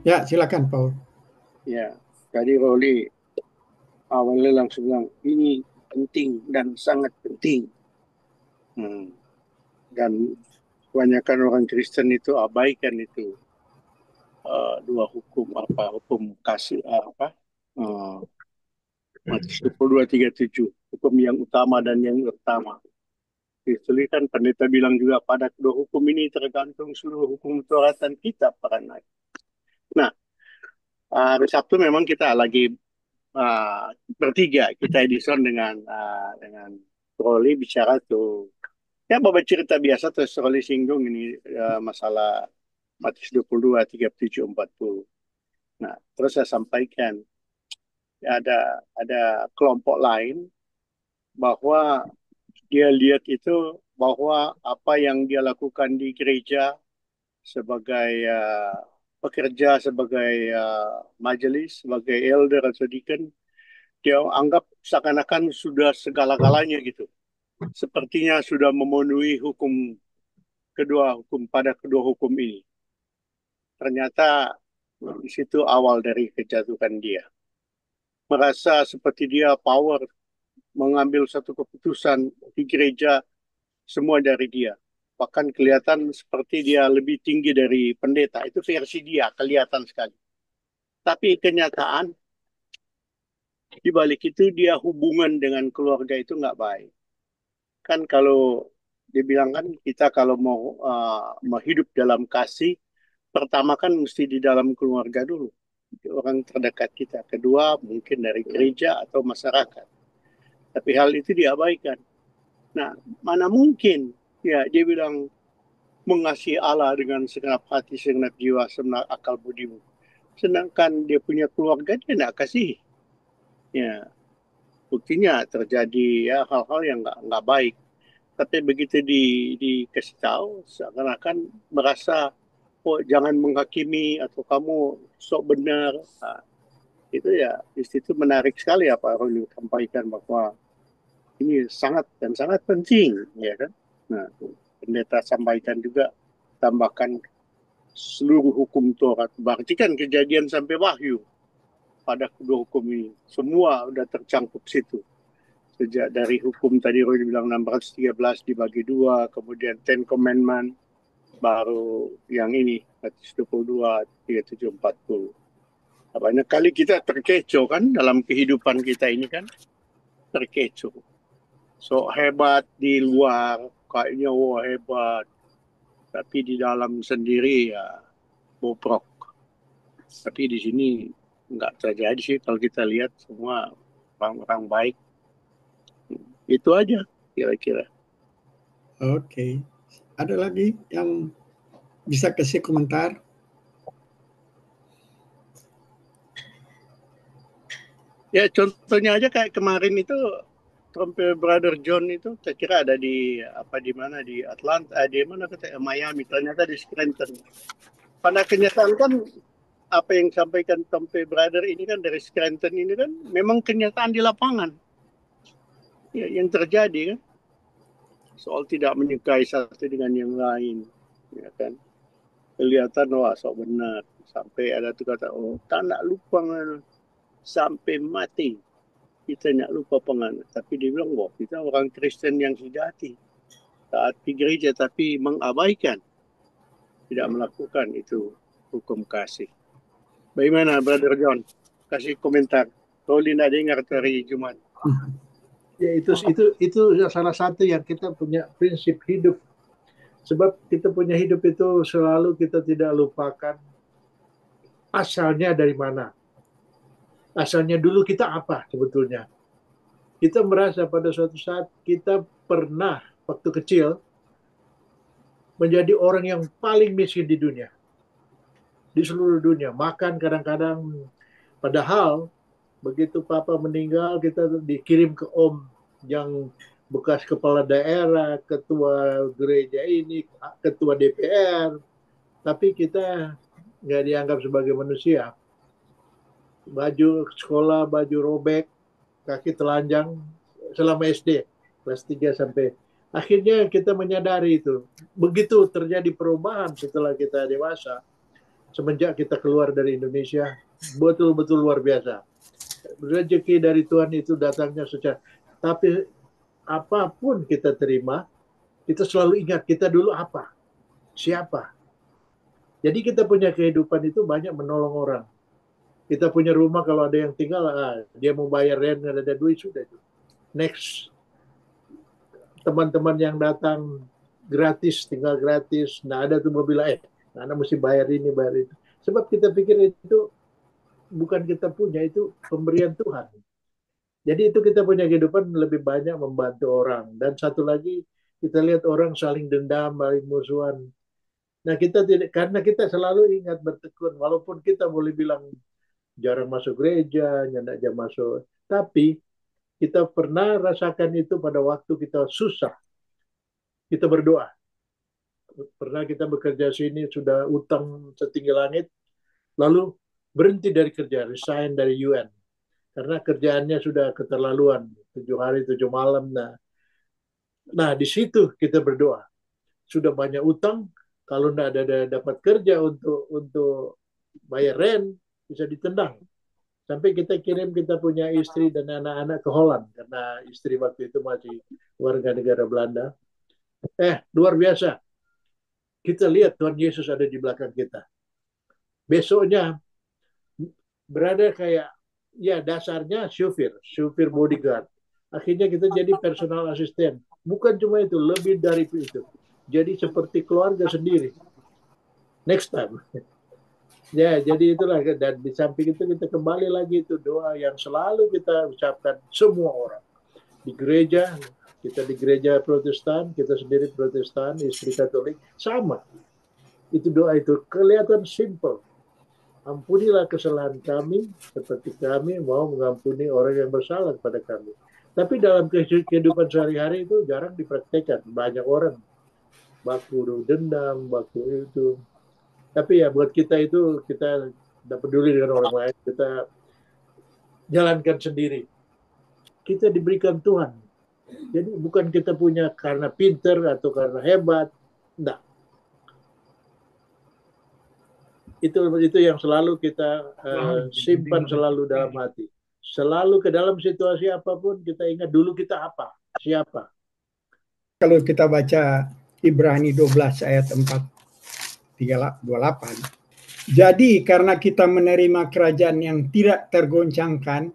Ya, silakan, Paul. Ya, tadi Roli awalnya langsung bilang ini penting dan sangat penting. Hmm. Dan kebanyakan orang Kristen itu abaikan itu dua hukum apa hukum kasih apa eh, Matius 22:37 hukum yang utama dan yang utama. Dituliskan pendeta bilang juga pada kedua hukum ini tergantung seluruh hukum Taurat dan kitab para nabi. Nah, hari Sabtu memang kita lagi bertiga kita Edison dengan Rolly bicara tuh ya bawa cerita biasa terus Rolly singgung ini masalah Matius 22, 37, 40. Nah, terus saya sampaikan ya, ada kelompok lain bahwa dia lihat itu bahwa apa yang dia lakukan di gereja sebagai pekerja, sebagai majelis, sebagai elder atau deacon, dia anggap seakan-akan sudah segala-galanya gitu. Sepertinya sudah memenuhi kedua hukum ini. Ternyata di situ awal dari kejatuhan dia. Merasa seperti dia power mengambil satu keputusan di gereja semua dari dia. Bahkan kelihatan seperti dia lebih tinggi dari pendeta. Itu versi dia, kelihatan sekali. Tapi kenyataan di balik itu dia hubungan dengan keluarga itu nggak baik. Kan kalau dibilang kan kita kalau mau hidup dalam kasih, pertama kan mesti di dalam keluarga dulu. Orang terdekat kita. Kedua mungkin dari gereja atau masyarakat. Tapi hal itu diabaikan. Nah, mana mungkin ya dia bilang mengasihi Allah dengan segenap hati, segenap jiwa, segenap akal budimu. Sedangkan dia punya keluarga dia tidak kasih. Ya, buktinya terjadi ya hal-hal yang nggak baik. Tapi begitu dikasih tahu, seakan-akan merasa, oh jangan menghakimi atau kamu sok benar. Nah, itu ya di situ menarik sekali apa Ruli sampaikan bahwa ini sangat dan sangat penting, ya kan? Nah, pendeta sampaikan juga tambahkan seluruh hukum Taurat. Berarti kan kejadian sampai Wahyu pada kedua hukum ini. Semua udah tercangkup situ. Sejak dari hukum tadi Roy bilang 613 dibagi dua, kemudian Ten Commandment, baru yang ini, 122, 37, 40. Banyak kali kita terkecoh kan dalam kehidupan kita ini kan, terkecoh. So hebat di luar, kayaknya wah hebat. Tapi di dalam sendiri ya bobrok. Tapi di sini nggak terjadi sih kalau kita lihat semua orang-orang baik. Itu aja kira-kira. Oke. Ada lagi yang bisa kasih komentar? Ya contohnya aja kayak kemarin itu Trump Brother John itu saya kira ada di apa di mana di Atlanta, di mana kata Miami, ternyata di Scranton. Pada kenyataan kan apa yang disampaikan Trump Brother ini kan dari Scranton ini kan memang kenyataan di lapangan ya, yang terjadi kan soal tidak menyukai satu dengan yang lain, ya kan? Kelihatan wah sok benar sampai ada tuh kata oh tak nak lupa sampai mati kita nak lupa penganut tapi dia bilang wah kita orang Kristen yang sejati taat di gereja tapi mengabaikan tidak melakukan itu hukum kasih. Bagaimana Brother John, kasih komentar. Rolly tidak dengar dari Jumat. Ya itu salah satu yang kita punya prinsip hidup. Sebab kita punya hidup itu selalu kita tidak lupakan asalnya dari mana. Asalnya dulu kita apa sebetulnya. Kita merasa pada suatu saat kita pernah waktu kecil menjadi orang yang paling miskin di dunia. Di seluruh dunia. Makan kadang-kadang. Padahal begitu papa meninggal kita dikirim ke om yang bekas kepala daerah, ketua gereja ini, ketua DPR, tapi kita nggak dianggap sebagai manusia. Baju sekolah, baju robek, kaki telanjang selama SD, kelas 3 sampai. Akhirnya kita menyadari itu. Begitu terjadi perubahan setelah kita dewasa, semenjak kita keluar dari Indonesia, betul-betul luar biasa. Rezeki dari Tuhan itu datangnya secara, tapi apapun kita terima, kita selalu ingat kita dulu apa, siapa. Jadi kita punya kehidupan itu banyak menolong orang. Kita punya rumah, kalau ada yang tinggal, dia mau bayar rent, ada duit, sudah. Next, teman-teman yang datang gratis, tinggal gratis. Nah, ada tuh mobil, anak mesti bayar ini, bayar itu. Sebab kita pikir itu bukan kita punya, itu pemberian Tuhan. Jadi itu kita punya kehidupan lebih banyak membantu orang. Dan satu lagi, kita lihat orang saling dendam, saling musuhan. Nah, kita tidak, karena kita selalu ingat bertekun, walaupun kita boleh bilang jarang masuk gereja, nyandak jam masuk, tapi kita pernah rasakan itu pada waktu kita susah, kita berdoa. Pernah kita bekerja sini, sudah utang setinggi langit, lalu berhenti dari kerja, resign dari UN. Karena kerjaannya sudah keterlaluan, 7 hari 7 malam. Nah, di situ kita berdoa. Sudah banyak utang, kalau tidak ada dapat kerja untuk bayar rent, bisa ditendang. Sampai kita kirim kita punya istri dan anak-anak ke Holland, karena istri waktu itu masih warga negara Belanda. Luar biasa. Kita lihat Tuhan Yesus ada di belakang kita. Besoknya berada kayak, ya dasarnya supir bodyguard. Akhirnya kita jadi personal asisten. Bukan cuma itu, lebih dari itu. Jadi seperti keluarga sendiri. Next time. Ya, jadi itulah. Dan di samping itu kita kembali lagi itu doa yang selalu kita ucapkan semua orang. Di gereja, kita di gereja Protestan, kita sendiri Protestan, istri Katolik, sama. Itu doa itu kelihatan simple. Ampunilah kesalahan kami, seperti kami mau mengampuni orang yang bersalah kepada kami. Tapi dalam kehidupan sehari-hari itu jarang dipraktekkan. Banyak orang baku dendam, baku itu. Tapi ya buat kita itu, kita tidak peduli dengan orang lain, kita jalankan sendiri. Kita diberikan Tuhan. Jadi bukan kita punya karena pinter atau karena hebat. Enggak. Itu yang selalu kita simpan selalu dalam hati. Selalu ke dalam situasi apapun kita ingat dulu kita apa, siapa. Kalau kita baca Ibrani 12 ayat 4:28. Jadi karena kita menerima kerajaan yang tidak tergoncangkan,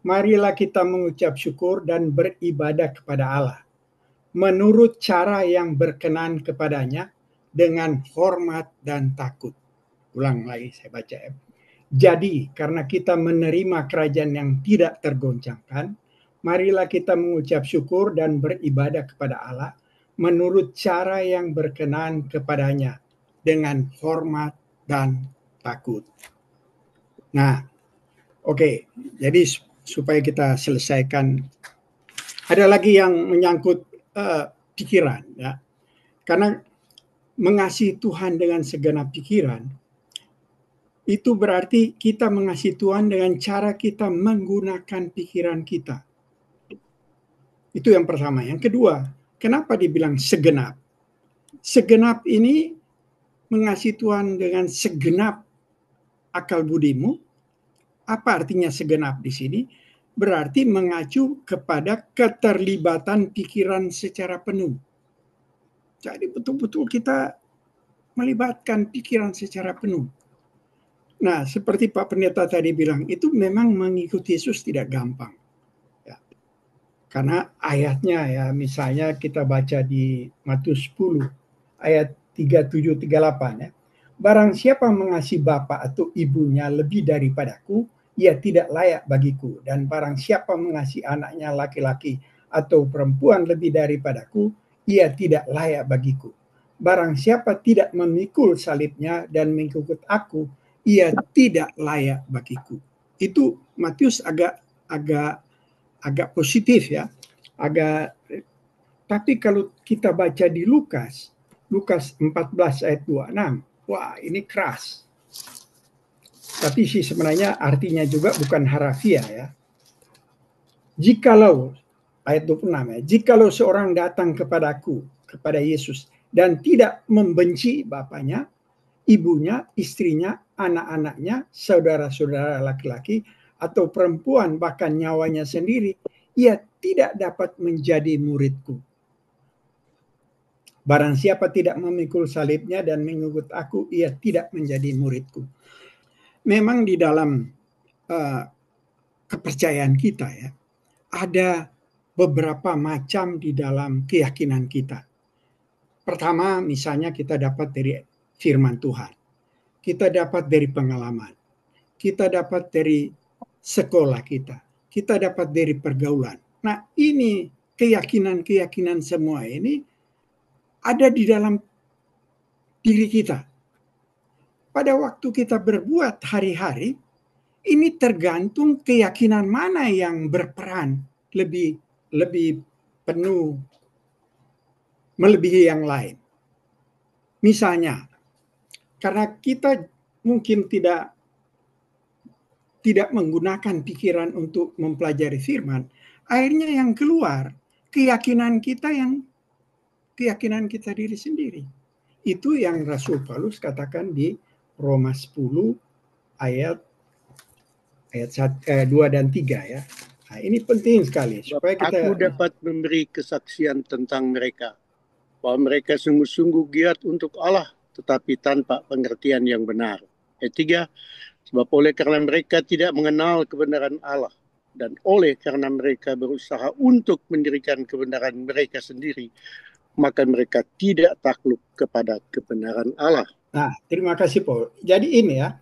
marilah kita mengucap syukur dan beribadah kepada Allah menurut cara yang berkenan kepadanya dengan hormat dan takut. Ulang lagi saya baca. Jadi karena kita menerima kerajaan yang tidak tergoncangkan, marilah kita mengucap syukur dan beribadah kepada Allah menurut cara yang berkenan kepadanya dengan hormat dan takut. Nah, oke. Jadi supaya kita selesaikan, ada lagi yang menyangkut pikiran, ya. Karena mengasihi Tuhan dengan segenap pikiran, itu berarti kita mengasihi Tuhan dengan cara kita menggunakan pikiran kita. Itu yang pertama. Yang kedua, kenapa dibilang segenap? Segenap ini mengasihi Tuhan dengan segenap akal budimu. Apa artinya segenap di sini? Berarti mengacu kepada keterlibatan pikiran secara penuh. Jadi betul-betul kita melibatkan pikiran secara penuh. Nah, seperti Pak Pendeta tadi bilang, itu memang mengikuti Yesus tidak gampang. Ya. Karena ayatnya ya, misalnya kita baca di Matius 10 ayat 37-38 ya. Barang siapa mengasihi bapa atau ibunya lebih daripadaku, ia tidak layak bagiku. Dan barang siapa mengasihi anaknya laki-laki atau perempuan lebih daripadaku, ia tidak layak bagiku. Barang siapa tidak memikul salibnya dan mengikut aku, ia tidak layak bagiku. Itu Matius agak positif ya. Tapi kalau kita baca di Lukas 14 ayat 26, wah ini keras. Tapi sih sebenarnya artinya juga bukan harafiah ya. Jikalau ayat 26 ya, jikalau seorang datang kepadaku, kepada Yesus dan tidak membenci bapaknya, ibunya, istrinya, anak-anaknya, saudara-saudara laki-laki, atau perempuan, bahkan nyawanya sendiri, ia tidak dapat menjadi muridku. Barang siapa tidak memikul salibnya dan mengikut aku, ia tidak menjadi muridku. Memang di dalam kepercayaan kita ya, ada beberapa macam di dalam keyakinan kita. Pertama, misalnya kita dapat dari firman Tuhan. Kita dapat dari pengalaman. Kita dapat dari sekolah kita. Kita dapat dari pergaulan. Nah, ini keyakinan-keyakinan semua ini ada di dalam diri kita. Pada waktu kita berbuat hari-hari, ini tergantung keyakinan mana yang berperan lebih penuh melebihi yang lain. Misalnya, karena kita mungkin tidak menggunakan pikiran untuk mempelajari firman, akhirnya yang keluar keyakinan kita diri sendiri. Itu yang Rasul Paulus katakan di Roma 10 ayat 2 dan 3 ya. Nah, ini penting sekali supaya kita Aku dapat memberi kesaksian tentang mereka bahwa mereka sungguh-sungguh giat untuk Allah tetapi tanpa pengertian yang benar. Ayat 3, sebab oleh karena mereka tidak mengenal kebenaran Allah dan oleh karena mereka berusaha untuk mendirikan kebenaran mereka sendiri, maka mereka tidak takluk kepada kebenaran Allah. Nah, terima kasih Paul. Jadi ini ya,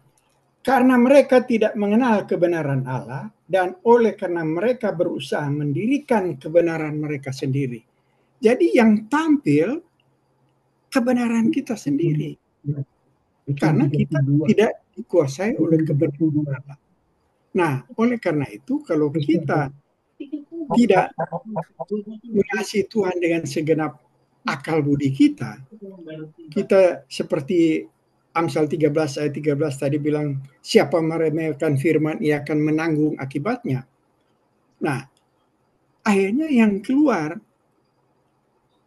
karena mereka tidak mengenal kebenaran Allah dan oleh karena mereka berusaha mendirikan kebenaran mereka sendiri. Jadi yang tampil kebenaran kita sendiri. Karena kita tidak dikuasai oleh kebenaran Allah. Nah, oleh karena itu kalau kita tidak mengasihi Tuhan dengan segenap akal budi kita seperti Amsal 13 ayat 13 tadi bilang, siapa meremehkan firman ia akan menanggung akibatnya. Nah, akhirnya yang keluar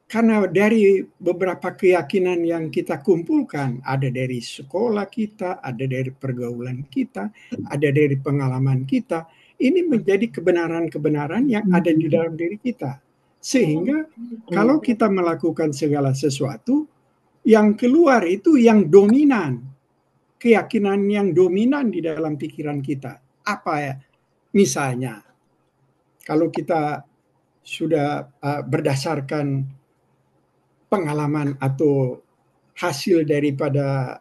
karena dari beberapa keyakinan yang kita kumpulkan, ada dari sekolah kita, ada dari pergaulan kita, ada dari pengalaman kita, ini menjadi kebenaran-kebenaran yang ada di dalam diri kita. Sehingga kalau kita melakukan segala sesuatu, yang keluar itu yang dominan, keyakinan yang dominan di dalam pikiran kita. Apa ya? Misalnya, kalau kita sudah berdasarkan pengalaman atau hasil daripada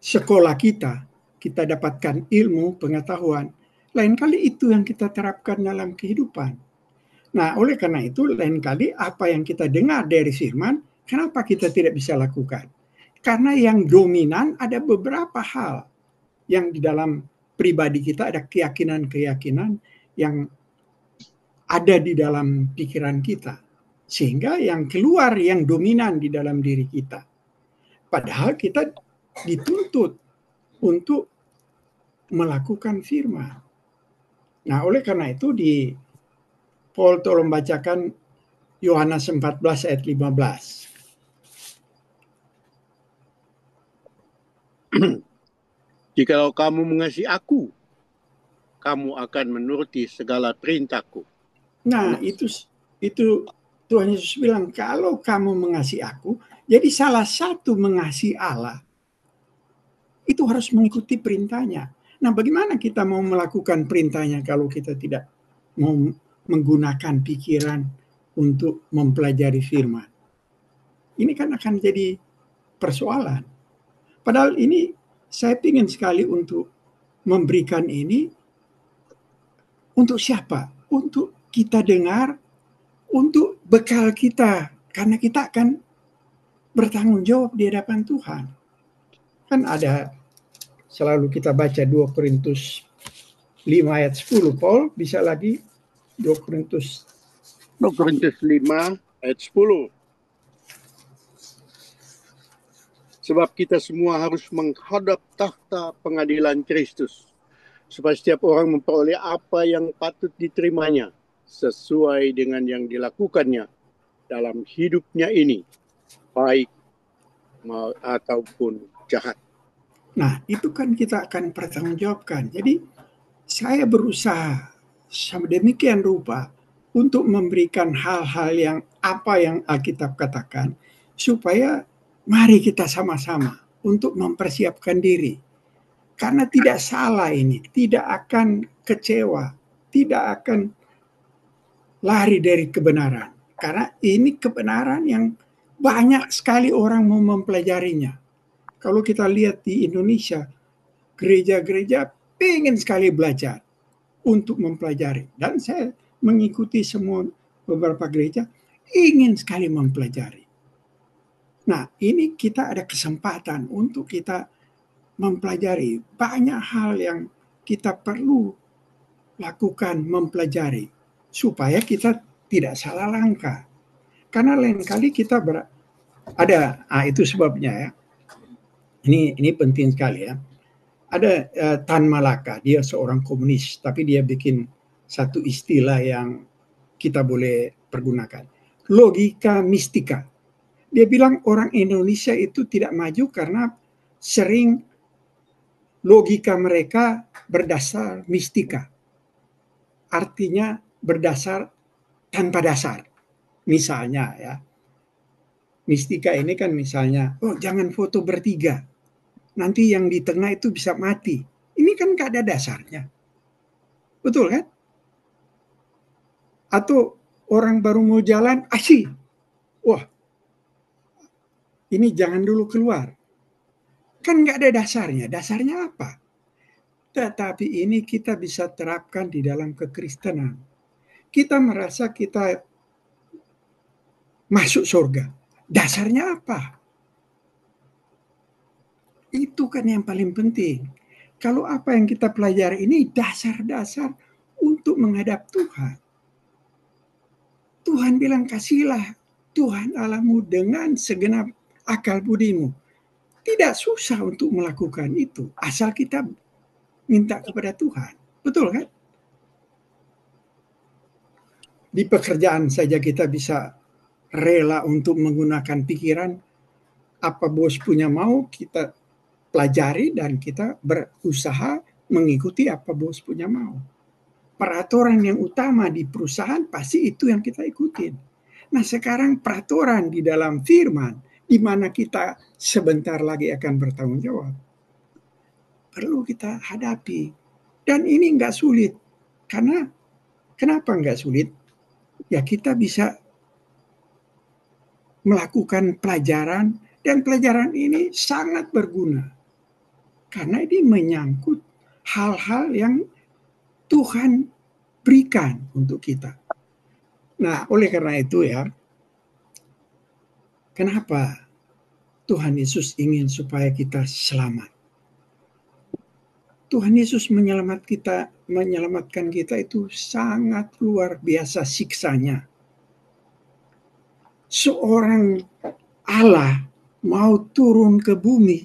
sekolah kita dapatkan ilmu, pengetahuan. Lain kali itu yang kita terapkan dalam kehidupan. Nah, oleh karena itu, lain kali apa yang kita dengar dari firman, kenapa kita tidak bisa lakukan? Karena yang dominan ada beberapa hal yang di dalam pribadi kita ada keyakinan-keyakinan yang ada di dalam pikiran kita. Sehingga yang keluar yang dominan di dalam diri kita. Padahal kita dituntut untuk melakukan firman. Nah, oleh karena itu Paul tolong bacakan Yohanes 14 ayat 15. Jikalau kamu mengasihi aku, kamu akan menuruti segala perintahku. Nah, itu Tuhan Yesus bilang, kalau kamu mengasihi aku, jadi salah satu mengasihi Allah, itu harus mengikuti perintahnya. Nah, bagaimana kita mau melakukan perintahnya kalau kita tidak mau menggunakan pikiran untuk mempelajari firman? Ini kan akan jadi persoalan. Padahal ini saya ingin sekali untuk memberikan ini untuk siapa? Untuk kita dengar, untuk bekal kita. Karena kita akan bertanggung jawab di hadapan Tuhan. Kan ada selalu kita baca 2 Korintus 5 ayat 10. Paul, bisa lagi 2 Korintus 5 ayat 10. Sebab kita semua harus menghadap takhta pengadilan Kristus, supaya setiap orang memperoleh apa yang patut diterimanya sesuai dengan yang dilakukannya dalam hidupnya ini, baik ataupun jahat. Nah, itu kan kita akan pertanggungjawabkan. Jadi, saya berusaha sedemikian rupa untuk memberikan hal-hal yang apa yang Alkitab katakan, supaya mari kita sama-sama untuk mempersiapkan diri. Karena tidak salah ini, tidak akan kecewa, tidak akan lari dari kebenaran. Karena ini kebenaran yang banyak sekali orang mau mempelajarinya. Kalau kita lihat di Indonesia, gereja-gereja pengen sekali belajar untuk mempelajari. Dan saya mengikuti semua beberapa gereja, ingin sekali mempelajari. Nah, ini kita ada kesempatan untuk kita mempelajari banyak hal yang kita perlu lakukan, mempelajari supaya kita tidak salah langkah. Karena lain kali kita itu sebabnya ya. Ini penting sekali ya. Ada Tan Malaka, dia seorang komunis, tapi dia bikin satu istilah yang kita boleh pergunakan. Logika mistika. Dia bilang orang Indonesia itu tidak maju karena sering logika mereka berdasar mistika. Artinya berdasar tanpa dasar. Misalnya ya, mistika ini kan misalnya, oh jangan foto bertiga, nanti yang di tengah itu bisa mati. Ini kan gak ada dasarnya. Betul kan? Atau orang baru mau jalan, asyik. Wah, ini jangan dulu keluar. Kan gak ada dasarnya. Dasarnya apa? Tetapi ini kita bisa terapkan di dalam kekristenan. Kita merasa kita masuk surga. Dasarnya apa? Itu kan yang paling penting. Kalau apa yang kita pelajari ini dasar-dasar untuk menghadap Tuhan. Tuhan bilang, kasihlah Tuhan Allahmu dengan segenap akal budimu. Tidak susah untuk melakukan itu, asal kita minta kepada Tuhan. Betul kan? Di pekerjaan saja kita bisa rela untuk menggunakan pikiran. Apa bos punya mau, kita pelajari dan kita berusaha mengikuti apa bos punya mau. Peraturan yang utama di perusahaan pasti itu yang kita ikutin. Nah, sekarang peraturan di dalam firman, di mana kita sebentar lagi akan bertanggung jawab, perlu kita hadapi. Dan ini nggak sulit. Karena kenapa nggak sulit? Ya kita bisa melakukan pelajaran, dan pelajaran ini sangat berguna. Karena ini menyangkut hal-hal yang Tuhan berikan untuk kita. Nah, oleh karena itu ya, kenapa Tuhan Yesus ingin supaya kita selamat? Tuhan Yesus menyelamatkan kita itu sangat luar biasa siksanya. Seorang Allah mau turun ke bumi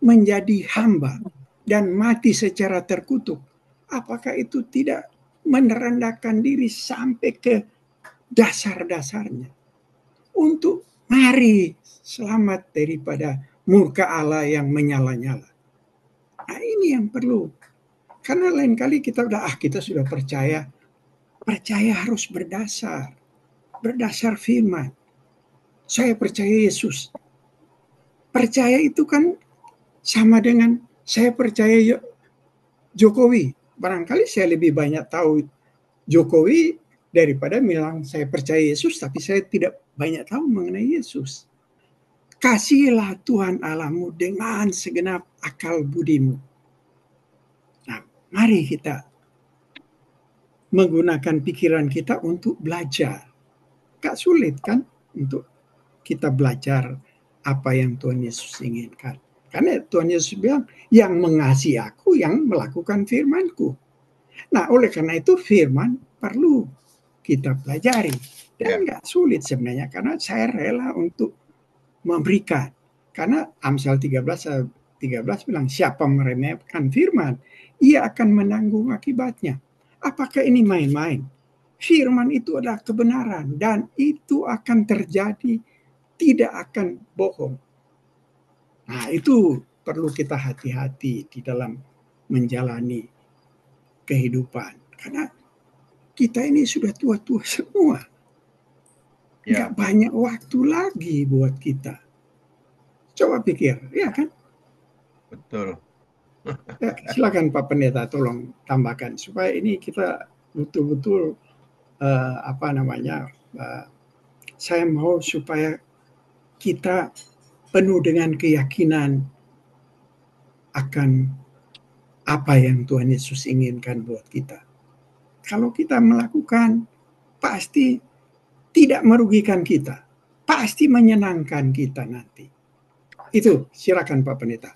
menjadi hamba dan mati secara terkutuk. Apakah itu tidak merendahkan diri sampai ke dasar-dasarnya untuk mari selamat daripada murka Allah yang menyala-nyala. Nah, ini yang perlu. Karena lain kali kita sudah percaya. Percaya harus berdasar firman. Saya percaya Yesus. Percaya itu kan sama dengan saya percaya Jokowi. Barangkali saya lebih banyak tahu Jokowi daripada bilang saya percaya Yesus, tapi saya tidak banyak tahu mengenai Yesus. Kasihlah Tuhan Allahmu dengan segenap akal budimu. Nah, mari kita menggunakan pikiran kita untuk belajar. Gak sulit kan untuk kita belajar apa yang Tuhan Yesus inginkan. Karena Tuhan Yesus bilang, yang mengasihi aku, yang melakukan firman-Ku. Nah, oleh karena itu firman perlu kita pelajari. Dan gak sulit sebenarnya, karena saya rela untuk memberikan. Karena Amsal 13 bilang, siapa meremehkan firman, ia akan menanggung akibatnya. Apakah ini main-main? Firman itu adalah kebenaran dan itu akan terjadi tidak akan bohong. Nah, itu perlu kita hati-hati di dalam menjalani kehidupan. Karena kita ini sudah tua-tua semua. Ya, Nggak banyak waktu lagi buat kita. Coba pikir, ya kan? betul. Ya, silakan Pak Pendeta, tolong tambahkan supaya ini kita betul-betul saya mau supaya kita penuh dengan keyakinan akan apa yang Tuhan Yesus inginkan buat kita. Kalau kita melakukan, pasti tidak merugikan kita, pasti menyenangkan kita nanti. Itu, silakan Pak Pendeta.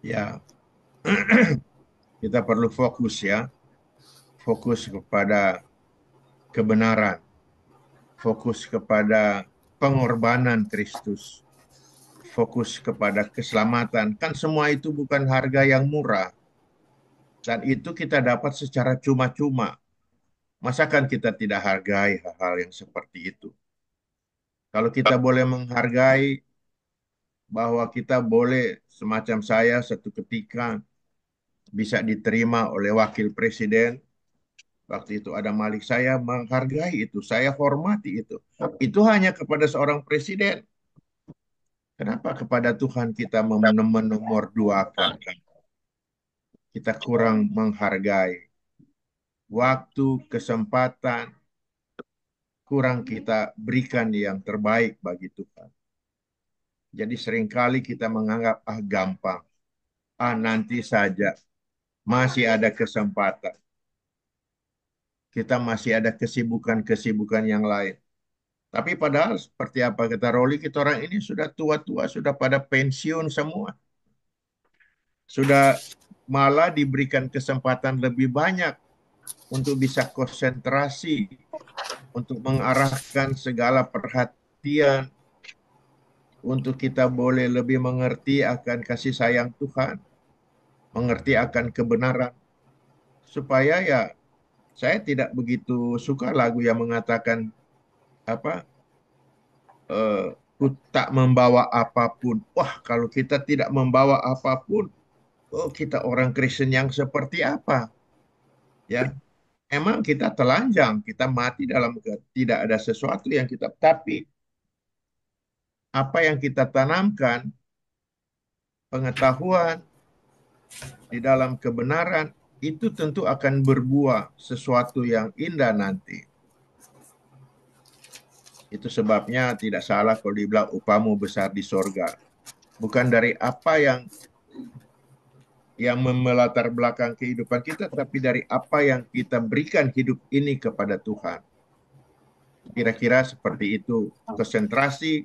Ya, kita perlu fokus ya, fokus kepada kebenaran, fokus kepada pengorbanan Kristus, fokus kepada keselamatan. Kan semua itu bukan harga yang murah. Dan itu kita dapat secara cuma-cuma. Masakan kita tidak hargai hal-hal yang seperti itu? Kalau kita boleh menghargai bahwa kita boleh semacam saya satu ketika bisa diterima oleh wakil presiden, waktu itu ada Malik, saya menghargai itu, saya hormati itu. Itu hanya kepada seorang presiden. Kenapa kepada Tuhan kita menomor-duakan? Kita kurang menghargai waktu, kesempatan, kurang kita berikan yang terbaik bagi Tuhan. Jadi seringkali kita menganggap, gampang, nanti saja, masih ada kesempatan. Kita masih ada kesibukan-kesibukan yang lain. Tapi padahal seperti apa kata Roli, kita orang ini sudah tua-tua, sudah pada pensiun semua. Sudah malah diberikan kesempatan lebih banyak untuk bisa konsentrasi, untuk mengarahkan segala perhatian, untuk kita boleh lebih mengerti akan kasih sayang Tuhan, mengerti akan kebenaran. Supaya ya, saya tidak begitu suka lagu yang mengatakan, ku tak membawa apapun. Wah, kalau kita tidak membawa apapun, kita orang Kristen yang seperti apa? Ya, emang kita telanjang, kita mati dalam tidak ada sesuatu yang kita, tapi apa yang kita tanamkan, pengetahuan di dalam kebenaran, itu tentu akan berbuah sesuatu yang indah nanti. Itu sebabnya tidak salah kalau dibilang upamu besar di sorga. Bukan dari apa yang melatar belakang kehidupan kita, tapi dari apa yang kita berikan hidup ini kepada Tuhan. Kira-kira seperti itu, konsentrasi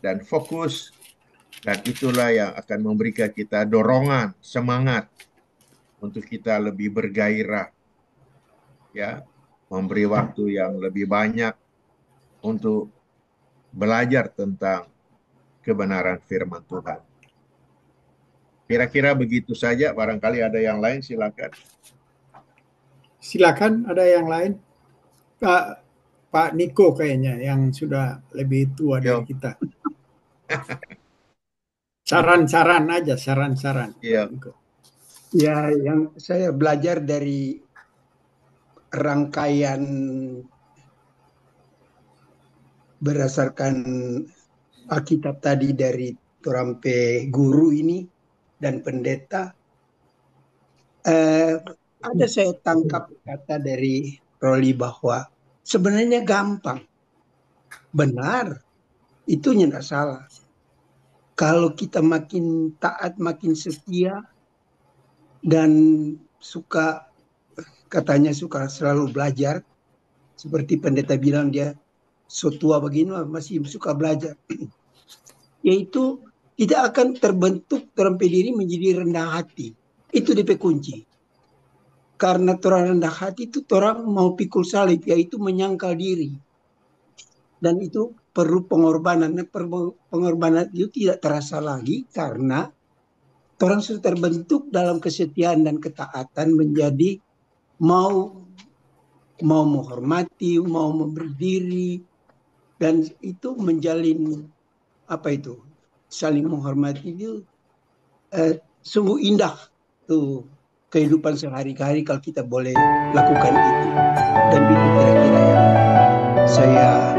dan fokus, dan itulah yang akan memberikan kita dorongan, semangat untuk kita lebih bergairah, ya, memberi waktu yang lebih banyak untuk belajar tentang kebenaran firman Tuhan. Kira-kira begitu saja, barangkali ada yang lain, silakan. Silakan, ada yang lain? Pak Niko kayaknya yang sudah lebih tua dari kita. Saran-saran aja, saran-saran. Iya. Ya, yang saya belajar dari rangkaian berdasarkan Alkitab tadi dari Torampe guru ini dan pendeta, ada saya tangkap kata dari Roli bahwa sebenarnya gampang. Benar, itu tidak salah. Kalau kita makin taat, makin setia, dan katanya suka selalu belajar, seperti pendeta bilang dia tua begini masih suka belajar, yaitu tidak akan terbentuk Torampe diri menjadi rendah hati. Itu DP kunci. Karena orang rendah hati itu orang mau pikul salib, yaitu menyangkal diri. Dan itu perlu pengorbanan. Pengorbanan itu tidak terasa lagi karena orang sudah terbentuk dalam kesetiaan dan ketaatan menjadi mau menghormati, mau memberi diri, dan itu menjalin apa itu, saling menghormati itu sungguh indah tuh kehidupan sehari-hari kalau kita boleh lakukan itu. Dan itu kira-kira yang saya